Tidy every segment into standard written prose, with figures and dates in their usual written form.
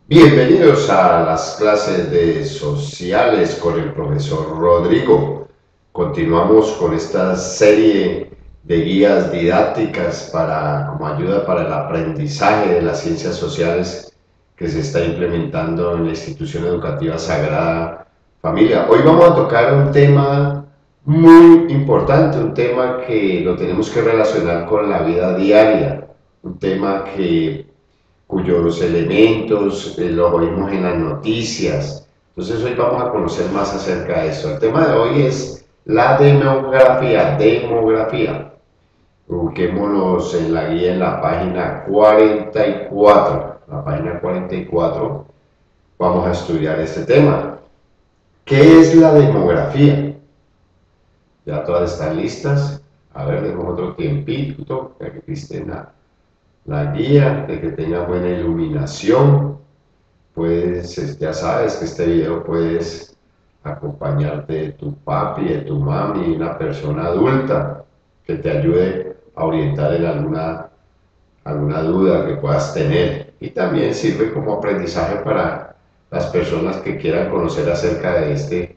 Bienvenidos a las clases de sociales con el profesor Rodrigo. Continuamos con esta serie de guías didácticas como ayuda para el aprendizaje de las ciencias sociales que se está implementando en la institución educativa Sagrada Familia. Hoy vamos a tocar un tema muy importante, un tema que lo tenemos que relacionar con la vida diaria, un tema cuyos elementos los oímos en las noticias. Entonces hoy vamos a conocer más acerca de eso. El tema de hoy es la demografía. Busquémonos en la guía en la página 44. La página 44 vamos a estudiar este tema. ¿Qué es la demografía? Ya todas están listas. A ver, demos otro tiempito para que estén la guía, de que tenga buena iluminación. Pues ya sabes que este video puedes acompañarte de tu papi, de tu mami, una persona adulta que te ayude a orientar en alguna duda que puedas tener. Y también sirve como aprendizaje para las personas que quieran conocer acerca de este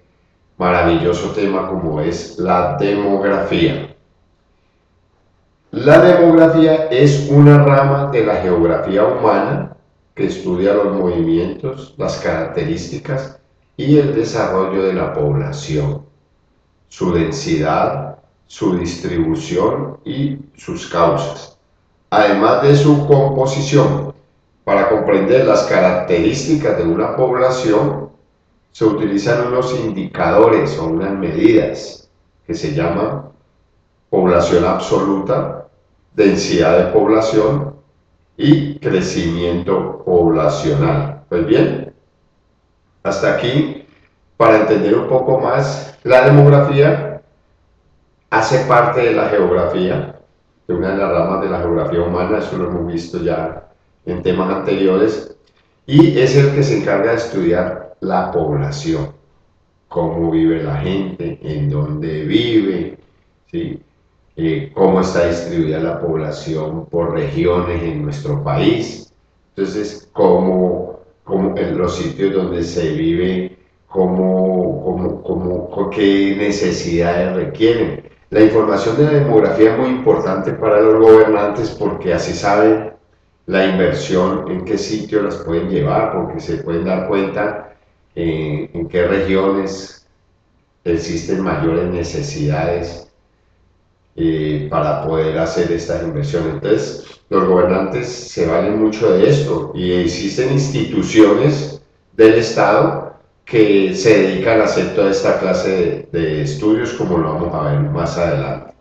maravilloso tema como es la demografía. La demografía es una rama de la geografía humana que estudia los movimientos, las características y el desarrollo de la población, su densidad, su distribución y sus causas, además de su composición. Para comprender las características de una población se utilizan unos indicadores o unas medidas que se llaman población absoluta, densidad de población y crecimiento poblacional. Pues bien, hasta aquí, para entender un poco más, la demografía hace parte de la geografía, de una de las ramas de la geografía humana, eso lo hemos visto ya en temas anteriores, y es el que se encarga de estudiar la población, cómo vive la gente, en dónde vive, ¿sí? Cómo está distribuida la población por regiones en nuestro país. Entonces, cómo en los sitios donde se vive, qué necesidades requieren. La información de la demografía es muy importante para los gobernantes porque así saben la inversión, en qué sitio las pueden llevar, porque se pueden dar cuenta en qué regiones existen mayores necesidades para poder hacer estas inversiones. Entonces, los gobernantes se valen mucho de esto y existen instituciones del Estado que se dedican a hacer toda esta clase de estudios, como lo vamos a ver más adelante.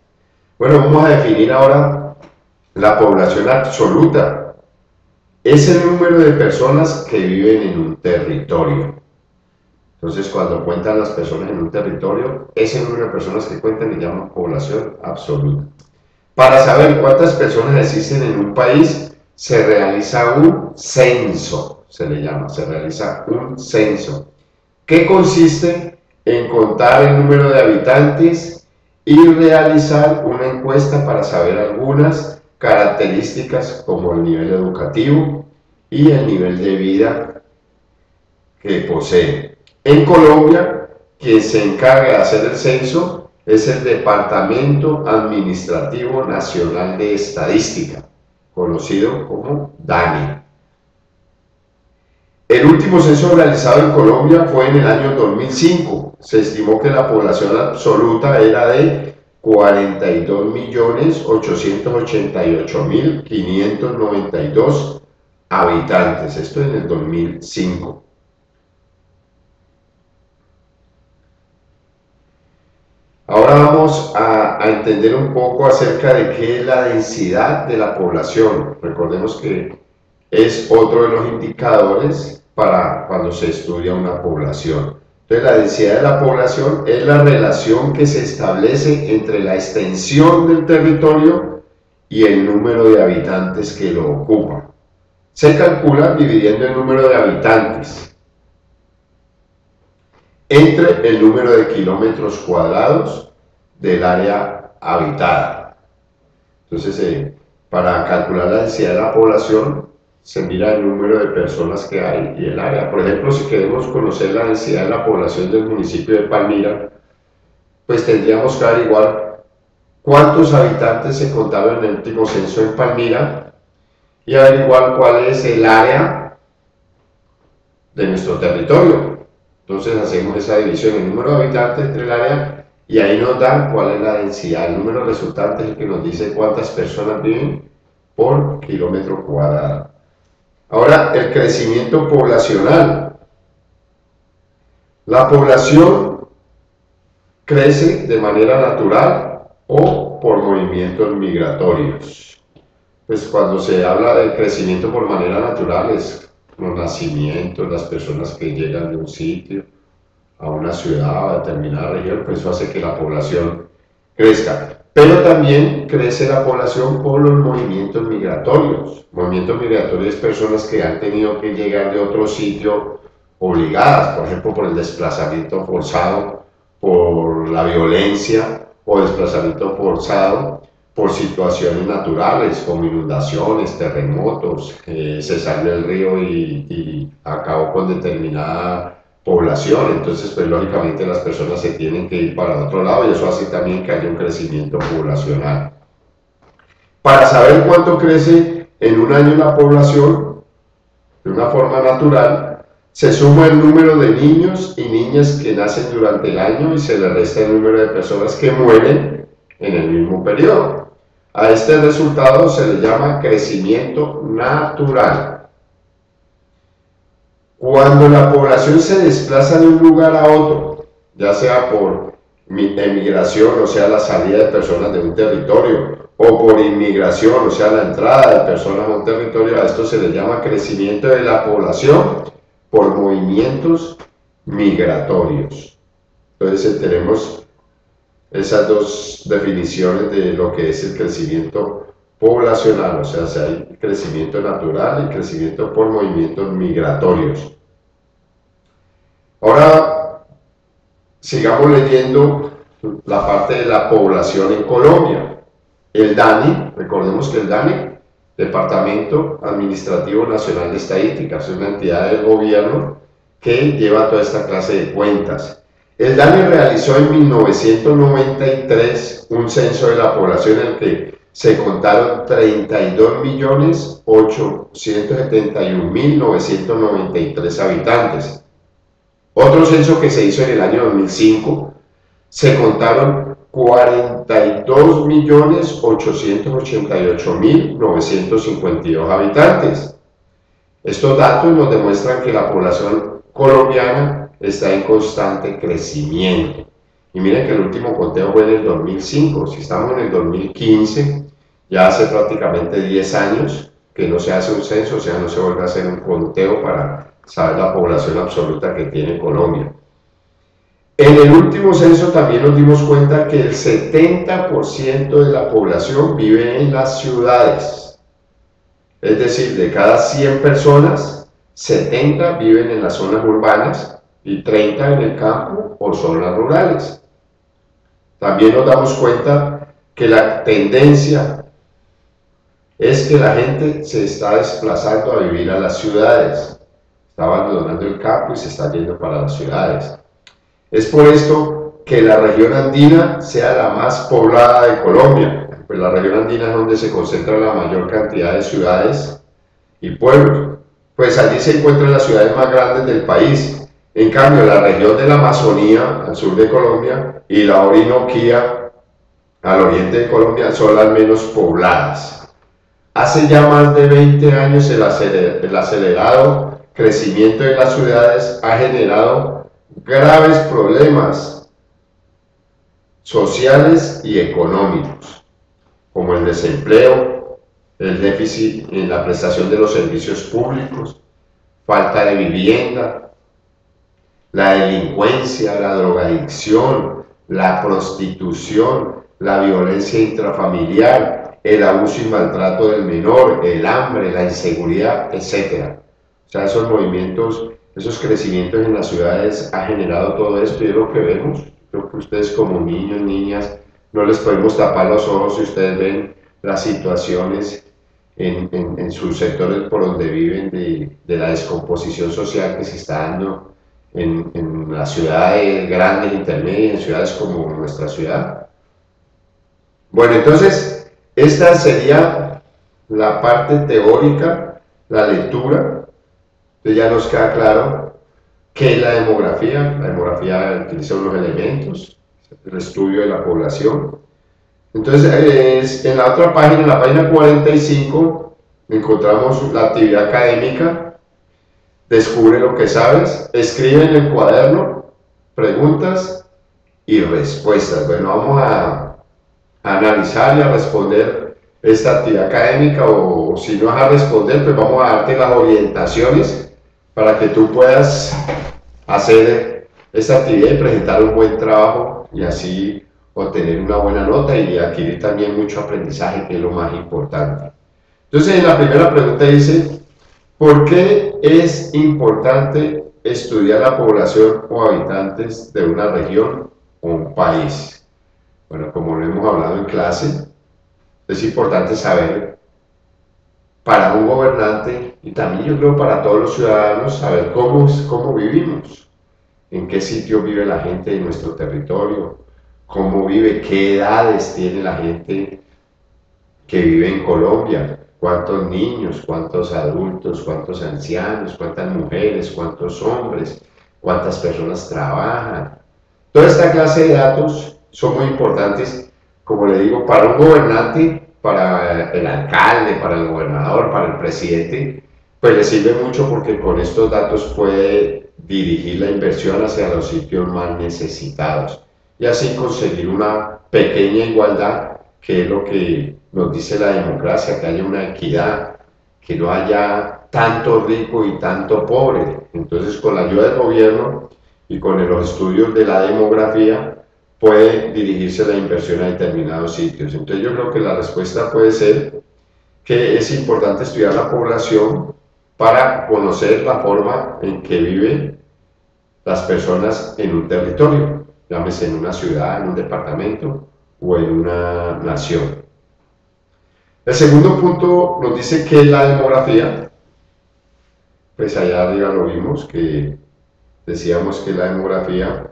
Bueno, vamos a definir ahora la población absoluta. Es el número de personas que viven en un territorio. Entonces, cuando cuentan las personas en un territorio, ese número de personas que cuentan le llaman población absoluta. Para saber cuántas personas existen en un país, se realiza un censo, se realiza un censo, que consiste en contar el número de habitantes y realizar una encuesta para saber algunas características como el nivel educativo y el nivel de vida que poseen. En Colombia, quien se encarga de hacer el censo es el Departamento Administrativo Nacional de Estadística, conocido como DANE. El último censo realizado en Colombia fue en el año 2005. Se estimó que la población absoluta era de 42.888.592 habitantes. Esto en el 2005. Ahora vamos a entender un poco acerca de qué es la densidad de la población. Recordemos que es otro de los indicadores para cuando se estudia una población. Entonces, la densidad de la población es la relación que se establece entre la extensión del territorio y el número de habitantes que lo ocupan. Se calcula dividiendo el número de habitantes entre el número de kilómetros cuadrados del área habitada. Entonces, para calcular la densidad de la población, se mira el número de personas que hay y el área. Por ejemplo, si queremos conocer la densidad de la población del municipio de Palmira, pues tendríamos que averiguar cuántos habitantes se contaron en el último censo en Palmira y averiguar cuál es el área de nuestro territorio. Entonces hacemos esa división, el número de habitantes entre el área, y ahí nos dan cuál es la densidad. El número resultante es el que nos dice cuántas personas viven por kilómetro cuadrado. Ahora, el crecimiento poblacional. La población crece de manera natural o por movimientos migratorios. Pues cuando se habla de crecimiento por manera natural es los nacimientos, las personas que llegan de un sitio a una ciudad, a determinada región, pues eso hace que la población crezca. Pero también crece la población por los movimientos migratorios. Movimientos migratorios, personas que han tenido que llegar de otro sitio obligadas, por ejemplo, por el desplazamiento forzado, por la violencia o desplazamiento forzado por situaciones naturales como inundaciones, terremotos, se salió el río y acabó con determinada población, entonces pues lógicamente las personas se tienen que ir para otro lado y eso hace también que haya un crecimiento poblacional. Para saber cuánto crece en un año una población de una forma natural, se suma el número de niños y niñas que nacen durante el año y se le resta el número de personas que mueren en el mismo periodo. A este resultado se le llama crecimiento natural. Cuando la población se desplaza de un lugar a otro, ya sea por emigración, o sea, la salida de personas de un territorio, o por inmigración, o sea, la entrada de personas a un territorio, a esto se le llama crecimiento de la población por movimientos migratorios. Entonces tenemos esas dos definiciones de lo que es el crecimiento poblacional, o sea, si hay crecimiento natural y crecimiento por movimientos migratorios. Ahora, sigamos leyendo la parte de la población en Colombia. El DANI, recordemos que el DANI, Departamento Administrativo Nacional de Estadística, es una entidad del gobierno que lleva toda esta clase de cuentas. El DANI realizó en 1993 un censo de la población en el que se contaron 32.871.993 habitantes. Otro censo que se hizo en el año 2005, se contaron 42.888.952 habitantes. Estos datos nos demuestran que la población colombiana está en constante crecimiento. Y miren que el último conteo fue en el 2005, si estamos en el 2015, ya hace prácticamente 10 años que no se hace un censo, o sea, no se vuelve a hacer un conteo para saber la población absoluta que tiene Colombia. En el último censo también nos dimos cuenta que el 70% de la población vive en las ciudades. Es decir, de cada 100 personas, 70 viven en las zonas urbanas y 30 en el campo o zonas rurales. También nos damos cuenta que la tendencia es que la gente se está desplazando a vivir a las ciudades. Está abandonando el campo y se está yendo para las ciudades. Es por esto que la región andina sea la más poblada de Colombia. Pues la región andina es donde se concentra la mayor cantidad de ciudades y pueblos. Pues allí se encuentran las ciudades más grandes del país. En cambio, la región de la Amazonía, al sur de Colombia, y la Orinoquía, al oriente de Colombia, son las menos pobladas. Hace ya más de 20 años el acelerado crecimiento de las ciudades ha generado graves problemas sociales y económicos, como el desempleo, el déficit en la prestación de los servicios públicos, falta de vivienda, la delincuencia, la drogadicción, la prostitución, la violencia intrafamiliar, el abuso y maltrato del menor, el hambre, la inseguridad, etc. O sea, esos movimientos, esos crecimientos en las ciudades ha generado todo esto y es lo que vemos. Creo que ustedes como niños, niñas, no les podemos tapar los ojos si ustedes ven las situaciones en sus sectores por donde viven de la descomposición social que se está dando en las ciudades grandes, intermedias, en ciudades como nuestra ciudad. Bueno, entonces, esta sería la parte teórica, la lectura. Entonces ya nos queda claro qué es la demografía. La demografía utiliza unos elementos, el estudio de la población. Entonces, en la otra página, en la página 45, encontramos la actividad académica. Descubre lo que sabes, escribe en el cuaderno preguntas y respuestas. Bueno, vamos a analizar y a responder esta actividad académica, o si no vas a responder, pues vamos a darte las orientaciones para que tú puedas hacer esta actividad y presentar un buen trabajo y así obtener una buena nota y adquirir también mucho aprendizaje, que es lo más importante. Entonces, en la primera pregunta dice: ¿por qué es importante estudiar la población o habitantes de una región o un país? Bueno, como lo hemos hablado en clase, es importante saber para un gobernante y también yo creo para todos los ciudadanos, saber cómo vivimos, en qué sitio vive la gente de nuestro territorio, cómo vive, qué edades tiene la gente que vive en Colombia, cuántos niños, cuántos adultos, cuántos ancianos, cuántas mujeres, cuántos hombres, cuántas personas trabajan. Toda esta clase de datos son muy importantes, como le digo, para un gobernante, para el alcalde, para el gobernador, para el presidente, pues le sirve mucho porque con estos datos puede dirigir la inversión hacia los sitios más necesitados y así conseguir una pequeña igualdad, que es lo que nos dice la democracia, que haya una equidad, que no haya tanto rico y tanto pobre. Entonces, con la ayuda del gobierno y con los estudios de la demografía, puede dirigirse la inversión a determinados sitios. Entonces, yo creo que la respuesta puede ser que es importante estudiar la población para conocer la forma en que viven las personas en un territorio, llámese en una ciudad, en un departamento o en una nación. El segundo punto nos dice que la demografía, pues allá arriba lo vimos, que decíamos que la demografía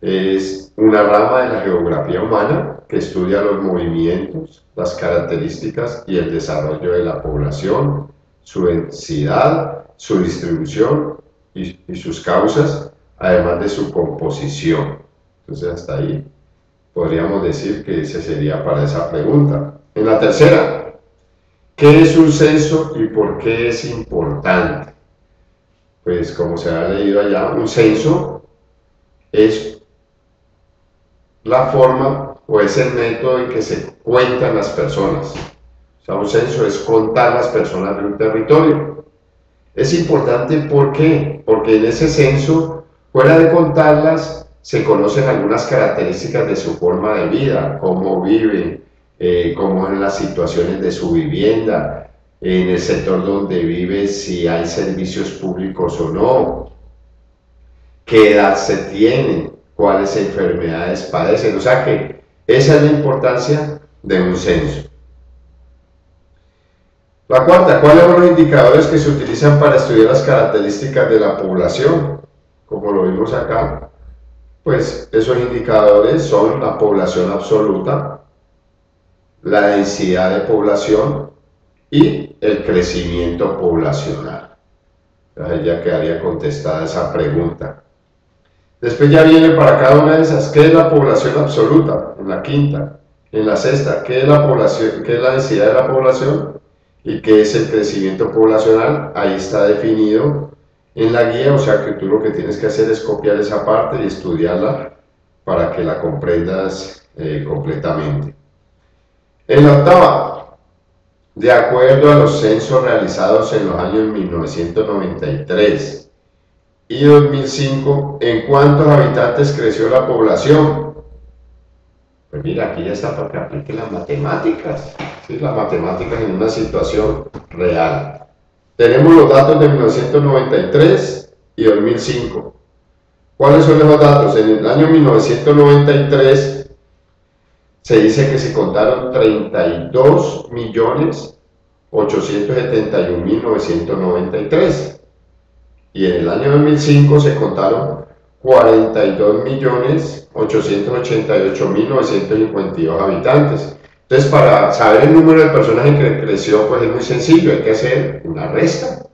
es una rama de la geografía humana que estudia los movimientos, las características y el desarrollo de la población, su densidad, su distribución y sus causas, además de su composición. Entonces hasta ahí podríamos decir que ese sería para esa pregunta. En la tercera, ¿qué es un censo y por qué es importante? Pues como se ha leído allá, un censo es la forma o es el método en que se cuentan las personas. O sea, un censo es contar las personas de un territorio. Es importante, ¿por qué? Porque en ese censo, fuera de contarlas, se conocen algunas características de su forma de vida, cómo viven, cómo son las situaciones de su vivienda, en el sector donde vive, si hay servicios públicos o no, qué edad se tienen, cuáles enfermedades padecen. O sea que esa es la importancia de un censo. La cuarta, ¿cuáles son los indicadores que se utilizan para estudiar las características de la población? Como lo vimos acá, pues esos indicadores son la población absoluta, la densidad de población y el crecimiento poblacional. Entonces ya quedaría contestada esa pregunta. Después ya viene para cada una de esas, ¿qué es la población absoluta? En la quinta. En la sexta, ¿qué es la población, qué es la densidad de la población? ¿Y qué es el crecimiento poblacional? Ahí está definido en la guía, o sea que tú lo que tienes que hacer es copiar esa parte y estudiarla para que la comprendas completamente. En la octava, de acuerdo a los censos realizados en los años 1993 y 2005, ¿en cuántos habitantes creció la población? Pues mira, aquí ya está para que aplique las matemáticas, ¿sí? Las matemáticas en una situación real. Tenemos los datos de 1993 y 2005. ¿Cuáles son esos datos? En el año 1993 se dice que se contaron 32.871.993 y en el año 2005 se contaron 42.888.952 habitantes. Entonces, para saber el número de personas en que creció, pues es muy sencillo, hay que hacer una resta.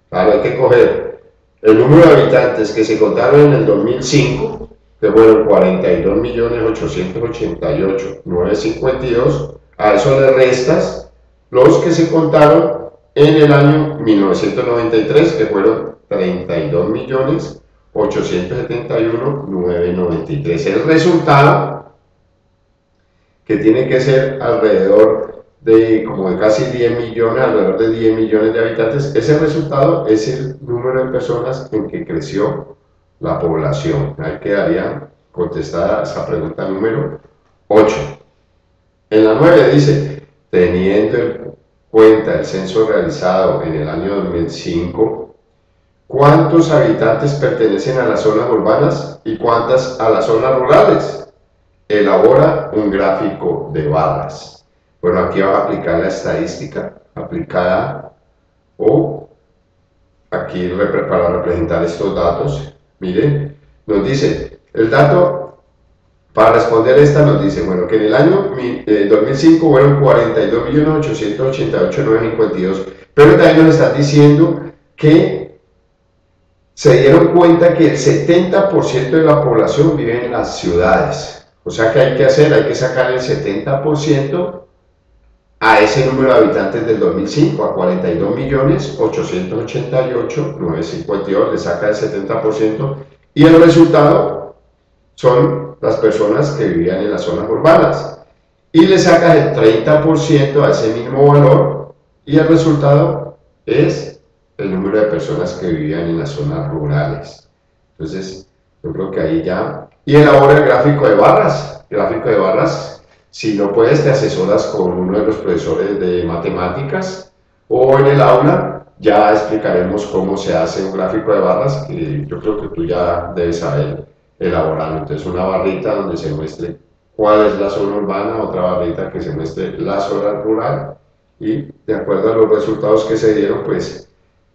Claro, hay que coger el número de habitantes que se contaron en el 2005, que fueron 42.888.952, a eso le restas los que se contaron en el año 1993, que fueron 32.871.993. El resultado, que tiene que ser alrededor de como de casi 10 millones, alrededor de 10 millones de habitantes, ese resultado es el número de personas en que creció la población. Ahí quedaría contestada esa pregunta número 8. En la 9 dice, teniendo en cuenta el censo realizado en el año 2005, ¿cuántos habitantes pertenecen a las zonas urbanas y cuántas a las zonas rurales? Elabora un gráfico de barras. Bueno, aquí va a aplicar la estadística aplicada o aquí para representar estos datos. Miren, nos dice, el dato para responder esta nos dice, bueno, que en el año 2005 fueron 42.888.952, pero también nos están diciendo que se dieron cuenta que el 70% de la población vive en las ciudades. O sea que hay que sacar el 70% a ese número de habitantes del 2005, a 42.888.952, le saca el 70% y el resultado son las personas que vivían en las zonas urbanas. Y le sacas el 30% a ese mismo valor y el resultado es el número de personas que vivían en las zonas rurales. Entonces, yo creo que ahí ya... Y elabora el gráfico de barras. El gráfico de barras, si no puedes, te asesoras con uno de los profesores de matemáticas o en el aula ya explicaremos cómo se hace un gráfico de barras, que yo creo que tú ya debes saber elaborarlo. Entonces, una barrita donde se muestre cuál es la zona urbana, otra barrita que se muestre la zona rural y de acuerdo a los resultados que se dieron, pues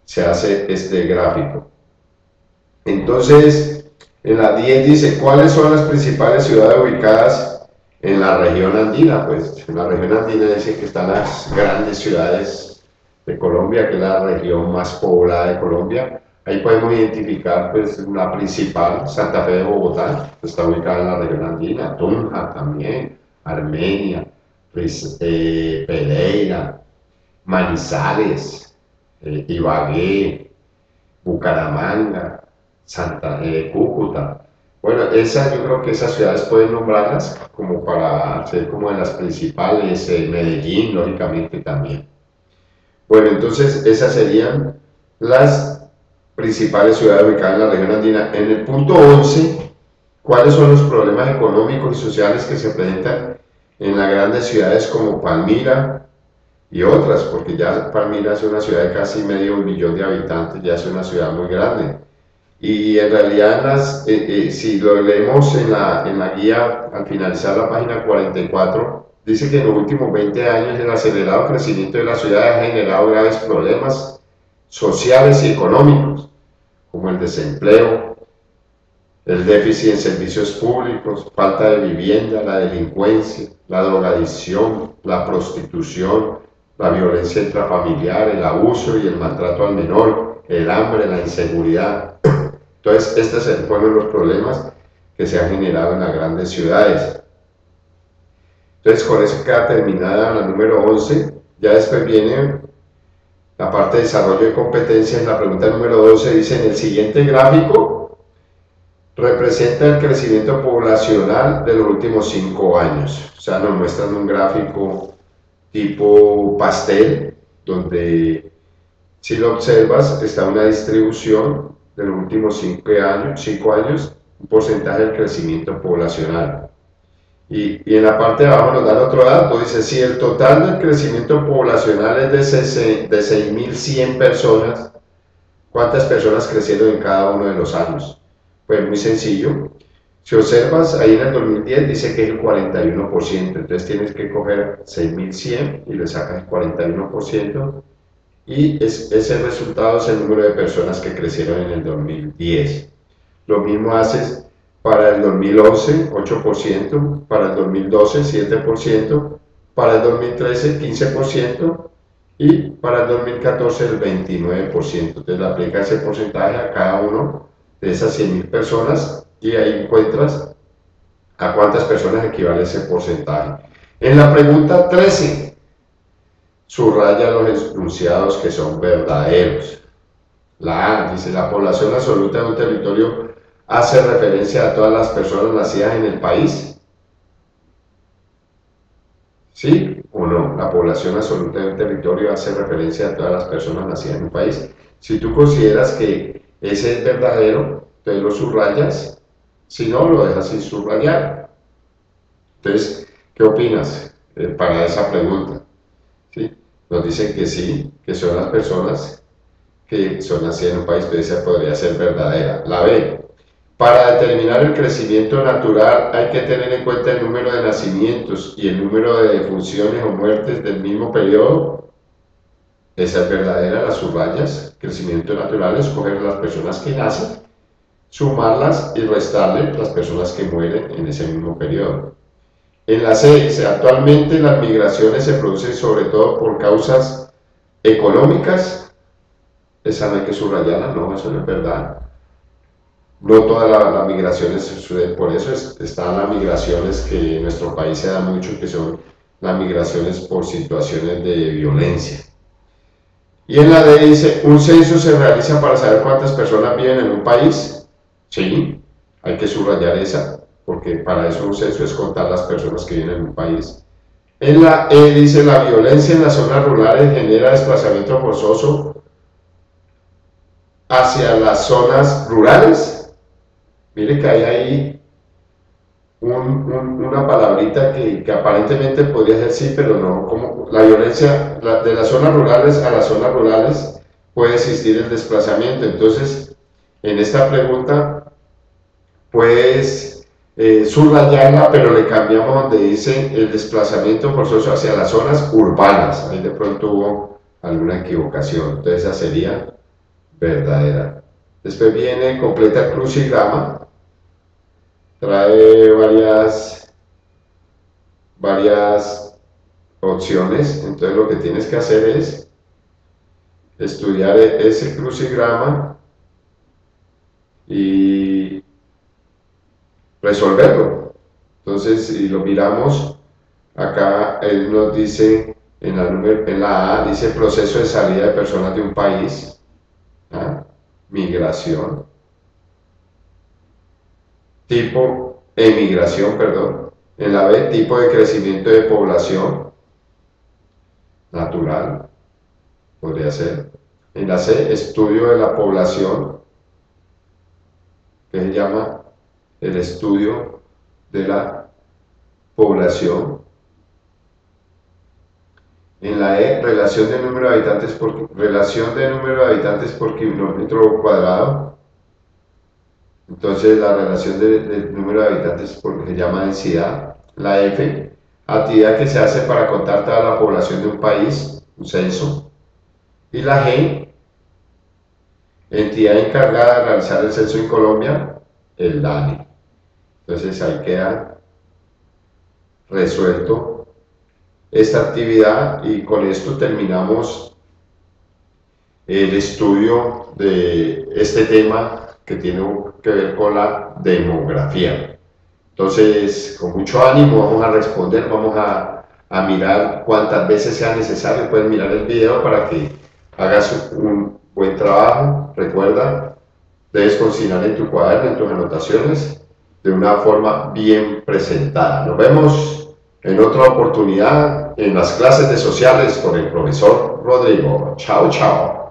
se hace este gráfico. Entonces, en la 10 dice, ¿cuáles son las principales ciudades ubicadas en la región andina? Pues en la región andina dice que están las grandes ciudades de Colombia, que es la región más poblada de Colombia. Ahí podemos identificar pues la principal, Santa Fe de Bogotá, que está ubicada en la región andina, Tunja también, Armenia, pues, Pereira, Manizales, Ibagué, Bucaramanga, Cúcuta. Bueno, yo creo que esas ciudades pueden nombrarlas como para ser como de las principales, Medellín, lógicamente también. Bueno, entonces esas serían las principales ciudades ubicadas en la región andina. En el punto 11, ¿cuáles son los problemas económicos y sociales que se presentan en las grandes ciudades como Palmira y otras? Porque ya Palmira es una ciudad de casi medio millón de habitantes, ya es una ciudad muy grande. Y en realidad, si lo leemos en la guía, al finalizar la página 44, dice que en los últimos 20 años el acelerado crecimiento de la ciudad ha generado graves problemas sociales y económicos, como el desempleo, el déficit en servicios públicos, falta de vivienda, la delincuencia, la drogadicción, la prostitución, la violencia intrafamiliar, el abuso y el maltrato al menor, el hambre, la inseguridad. Entonces, estos fueron los problemas que se han generado en las grandes ciudades. Entonces, con eso queda terminada la número 11. Ya después viene la parte de desarrollo de competencias. La pregunta número 12 dice, en el siguiente gráfico, representa el crecimiento poblacional de los últimos 5 años. O sea, nos muestran un gráfico tipo pastel, donde si lo observas, está una distribución de los últimos 5 años, un porcentaje del crecimiento poblacional. Y en la parte de abajo nos dan otro dato, dice, si el total del crecimiento poblacional es de 6.100 personas, ¿cuántas personas crecieron en cada uno de los años? Pues muy sencillo, Si observas, ahí en el 2010 dice que es el 41%, entonces tienes que coger 6.100 y le sacas el 41%, y ese resultado es el número de personas que crecieron en el 2010. Lo mismo haces para el 2011, 8%, para el 2012, 7%, para el 2013, 15%, y para el 2014, el 29%. Entonces le aplica ese porcentaje a cada uno de esas 100.000 personas, y ahí encuentras a cuántas personas equivale ese porcentaje. En la pregunta 13, subraya los enunciados que son verdaderos. La A dice: la población absoluta de un territorio hace referencia a todas las personas nacidas en el país. ¿Sí o no? La población absoluta de un territorio hace referencia a todas las personas nacidas en un país. Si tú consideras que ese es verdadero, entonces lo subrayas. Si no, lo dejas sin subrayar. Entonces, ¿qué opinas para esa pregunta? ¿Sí? Nos dicen que sí, que son las personas que son nacidas en un país, pero esa podría ser verdadera. La B: para determinar el crecimiento natural hay que tener en cuenta el número de nacimientos y el número de defunciones o muertes del mismo periodo. Esa es verdadera, la subrayas. Crecimiento natural es coger las personas que nacen, sumarlas y restarle las personas que mueren en ese mismo periodo. En la C dice: actualmente las migraciones se producen sobre todo por causas económicas. Esa no hay que subrayarla, no, eso no es verdad. No todas las migraciones suceden por eso. Están las migraciones que en nuestro país se dan mucho, que son las migraciones por situaciones de violencia. Y en la D dice: un censo se realiza para saber cuántas personas viven en un país. Sí, hay que subrayar esa, porque para eso un censo es contar las personas que viven en un país. En la E dice: la violencia en las zonas rurales genera desplazamiento forzoso hacia las zonas rurales. Mire que hay ahí una palabrita que aparentemente podría ser sí, pero no. Como la violencia de las zonas rurales a las zonas rurales puede existir el desplazamiento. Entonces, en esta pregunta puedes subrayarla, pero le cambiamos donde dice el desplazamiento forzoso hacia las zonas urbanas. Ahí de pronto hubo alguna equivocación, entonces esa sería verdadera. Después viene completa el crucigrama, trae varias opciones. Entonces lo que tienes que hacer es estudiar ese crucigrama y resolverlo. Entonces, si lo miramos, acá él nos dice, en la A, dice proceso de salida de personas de un país, ¿ah? Migración, tipo, emigración, perdón. En la B, tipo de crecimiento de población, natural, podría ser. En la C, estudio de la población, que se llama el estudio de la población. En la E, relación de número de habitantes por kilómetro cuadrado. Entonces la relación del número de habitantes se llama densidad. La F, actividad que se hace para contar toda la población de un país, un censo. Y la G, entidad encargada de realizar el censo en Colombia, el DANE. Entonces ahí queda resuelto esta actividad, y con esto terminamos el estudio de este tema que tiene que ver con la demografía. Entonces, con mucho ánimo vamos a responder, vamos a mirar cuántas veces sea necesario. Puedes mirar el video para que hagas un buen trabajo. Recuerda, debes consignar en tu cuaderno, en tus anotaciones, de una forma bien presentada. Nos vemos en otra oportunidad en las clases de sociales con el profesor Rodrigo. Chao, chao.